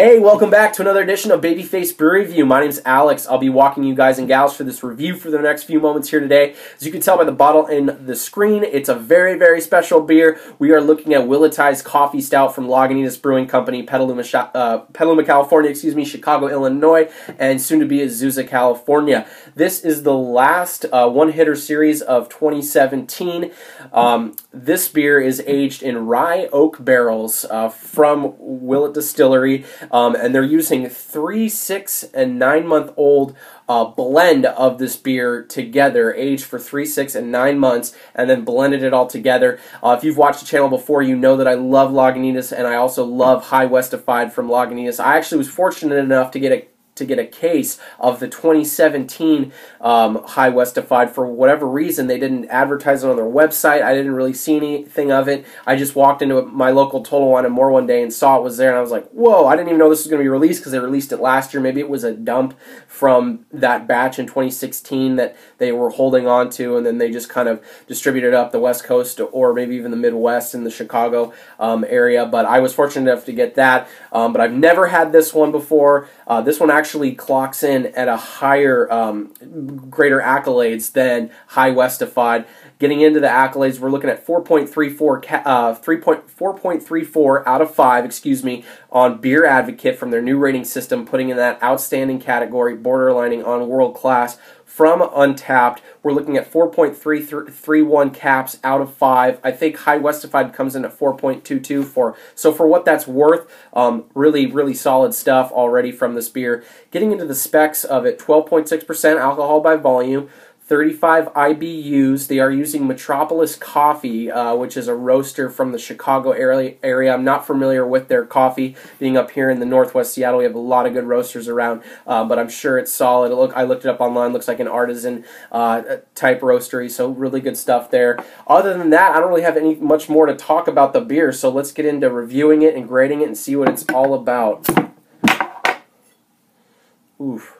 Hey, welcome back to another edition of Babyface Brew Review. My name's Alex. I'll be walking you guys and gals through this review for the next few moments here today. As you can tell by the bottle and the screen, it's a very, very special beer. We are looking at Willettized Coffee Stout from Lagunitas Brewing Company, Petaluma, California, Chicago, Illinois, and soon to be Azusa, California. This is the last one-hitter series of 2017. This beer is aged in rye oak barrels from Willett Distillery. And they're using 3, 6, and 9-month-old blend of this beer together, aged for 3, 6, and 9 months, and then blended it all together. If you've watched the channel before, you know that I love Lagunitas, and I also love High Westified from Lagunitas. I actually was fortunate enough to get a case of the 2017 High Westified. For whatever reason, they didn't advertise it on their website. I didn't really see anything of it. I just walked into my local Total Wine and More one day and saw it was there, and I was like, whoa, I didn't even know this was going to be released because they released it last year. Maybe it was a dump from that batch in 2016 that they were holding on to, and then they just kind of distributed up the West Coast or maybe even the Midwest in the Chicago area. But I was fortunate enough to get that. But I've never had this one before. This one actually clocks in at a higher, greater accolades than High Westified. Getting into the accolades, we're looking at 4.34 out of 5, on Beer Advocate from their new rating system, putting in that outstanding category, borderlining on world class. From Untappd, we're looking at 4.331 caps out of 5. I think High Westified comes in at 4.22. So for what that's worth, really, really solid stuff already from this beer. Getting into the specs of it, 12.6% alcohol by volume, 35 IBUs. They are using Metropolis Coffee, which is a roaster from the Chicago area. I'm not familiar with their coffee. Being up here in the Northwest Seattle, we have a lot of good roasters around, but I'm sure it's solid. I looked it up online. Looks like an artisan type roastery, so really good stuff there. Other than that, I don't really have much more to talk about the beer, so let's get into reviewing it and grading it and see what it's all about. Oof.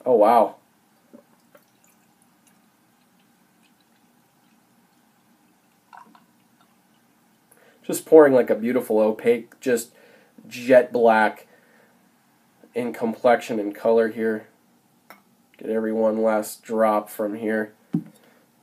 Oh, wow. Just pouring like a beautiful opaque, just jet black in complexion and color here. Get every one last drop from here.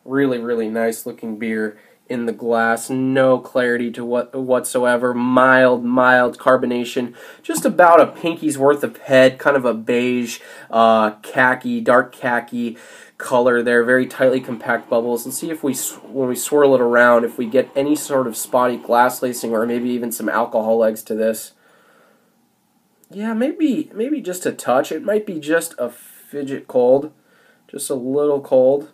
Really, really nice looking beer in the glass. No clarity to whatsoever. Mild carbonation. Just about a pinky's worth of head. Kind of a beige, khaki, dark khaki color there. Very tightly compact bubbles. Let's see if when we swirl it around, if we get any sort of spotty glass lacing or maybe even some alcohol legs to this. Yeah, maybe just a touch. It might be just a fidget cold. Just a little cold.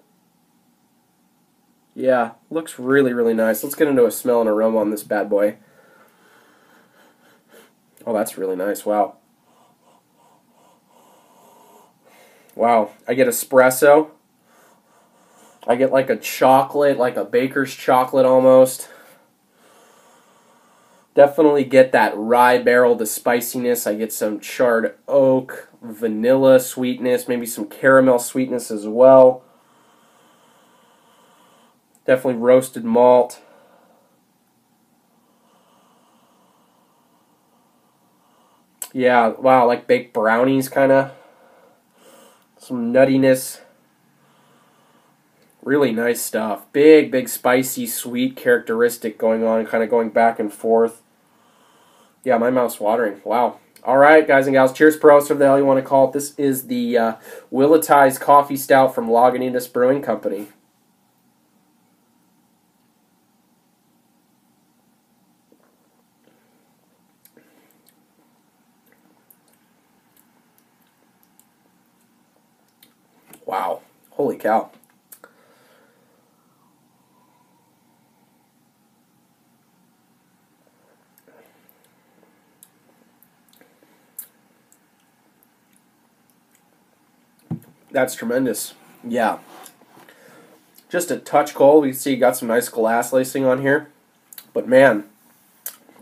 Yeah, looks really, really nice. Let's get into a smell and aroma on this bad boy. Oh, that's really nice. Wow. Wow, I get espresso. I get like a chocolate, like a baker's chocolate almost. Definitely get that rye barrel, the spiciness. I get some charred oak, vanilla sweetness, maybe some caramel sweetness as well. Definitely roasted malt. Yeah, wow, like baked brownies kind of. Some nuttiness. Really nice stuff. Big, spicy, sweet characteristic going on, kind of going back and forth. Yeah, my mouth's watering. Wow. All right, guys and gals. Cheers, pros, whatever the hell you want to call it. This is the Willettized Coffee Stout from Lagunitas Brewing Company. Wow. Holy cow. That's tremendous. Yeah. Just a touch cold. We can see you got some nice glass lacing on here. But man,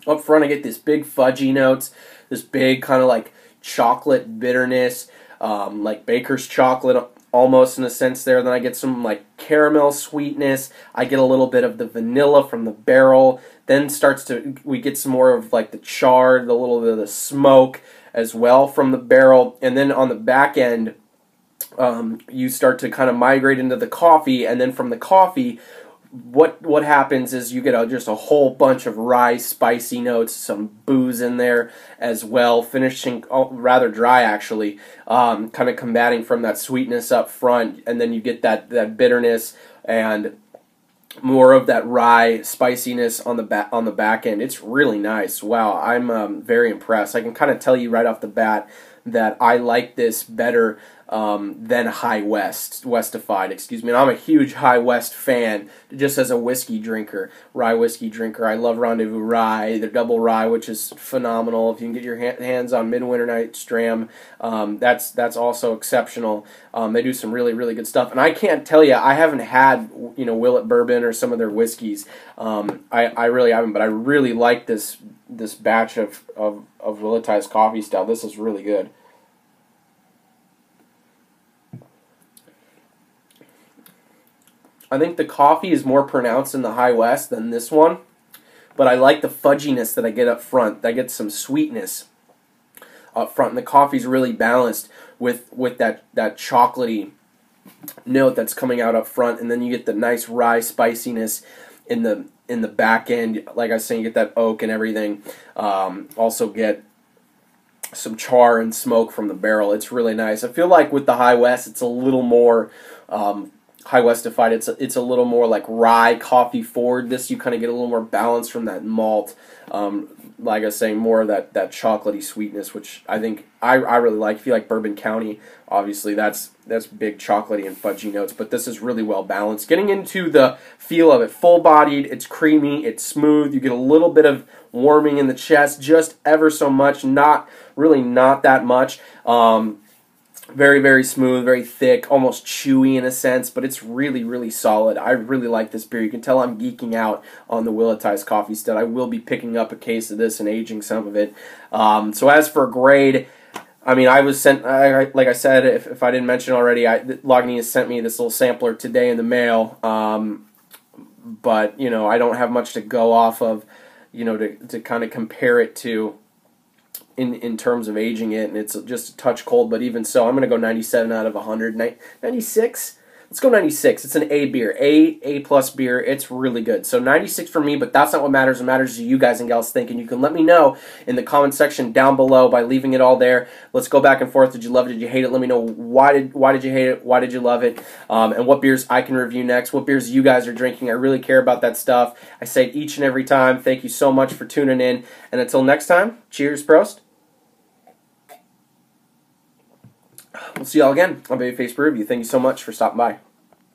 up front I get this big fudgy notes, this big kind of like chocolate bitterness, like baker's chocolate almost in a sense there. Then I get some like caramel sweetness. I get a little bit of the vanilla from the barrel. Then we get some more of like the char, the little bit of the smoke as well from the barrel. And then on the back end, you start to kind of migrate into the coffee, and then from the coffee, what happens is you get just a whole bunch of rye spicy notes, some booze in there as well, finishing rather dry actually, kind of combating from that sweetness up front, and then you get that bitterness and more of that rye spiciness on the back end. It's really nice. Wow, I'm very impressed. I can kind of tell you right off the bat that I like this better than High West, Westified, excuse me. And I'm a huge High West fan, just as a whiskey drinker, rye whiskey drinker. I love Rendezvous Rye, the double rye, which is phenomenal. If you can get your hands on Midwinter Night's Dram, that's also exceptional. They do some really, really good stuff. And I can't tell you, I haven't had, Willett Bourbon or some of their whiskeys. I really haven't, but I really like this batch of Willettized coffee stout. This is really good. I think the coffee is more pronounced in the High West than this one, but I like the fudginess that I get up front. I get some sweetness up front, and the coffee's really balanced with that chocolatey note that's coming out up front, and then you get the nice rye spiciness in the back end. Like I was saying, you get that oak and everything. Also get some char and smoke from the barrel. It's really nice. I feel like with the High West, it's a little more High Westified. It's a little more like rye coffee forward. This you kind of get a little more balance from that malt. Like I was saying, more of that chocolatey sweetness, which I think I really like. If you like Bourbon County, obviously that's big chocolatey and fudgy notes, but this is really well balanced. Getting into the feel of it, full-bodied, it's creamy, it's smooth. You get a little bit of warming in the chest, just ever so much, not that much. Very, very smooth, very thick, almost chewy in a sense, but it's really, really solid. I really like this beer. You can tell I'm geeking out on the Willettized Coffee Stout. I will be picking up a case of this and aging some of it. So as for grade, I mean, I was sent, like I said, if I didn't mention already, Lagunitas sent me this little sampler today in the mail, but, I don't have much to go off of, to kind of compare it to in terms of aging it, and it's just a touch cold, but even so, I'm going to go 97 out of 100. 96? Let's go 96. It's an A beer. A+ beer. It's really good. So 96 for me, but that's not what matters. What matters is you guys and gals think, and you can let me know in the comment section down below by leaving it all there. Let's go back and forth. Did you love it? Did you hate it? Let me know why did you hate it? Why did you love it? And what beers I can review next. What beers you guys are drinking. I really care about that stuff. I say it each and every time. Thank you so much for tuning in. And until next time, cheers, Prost. We'll see y'all again on Babyface Brew Review. Thank you so much for stopping by.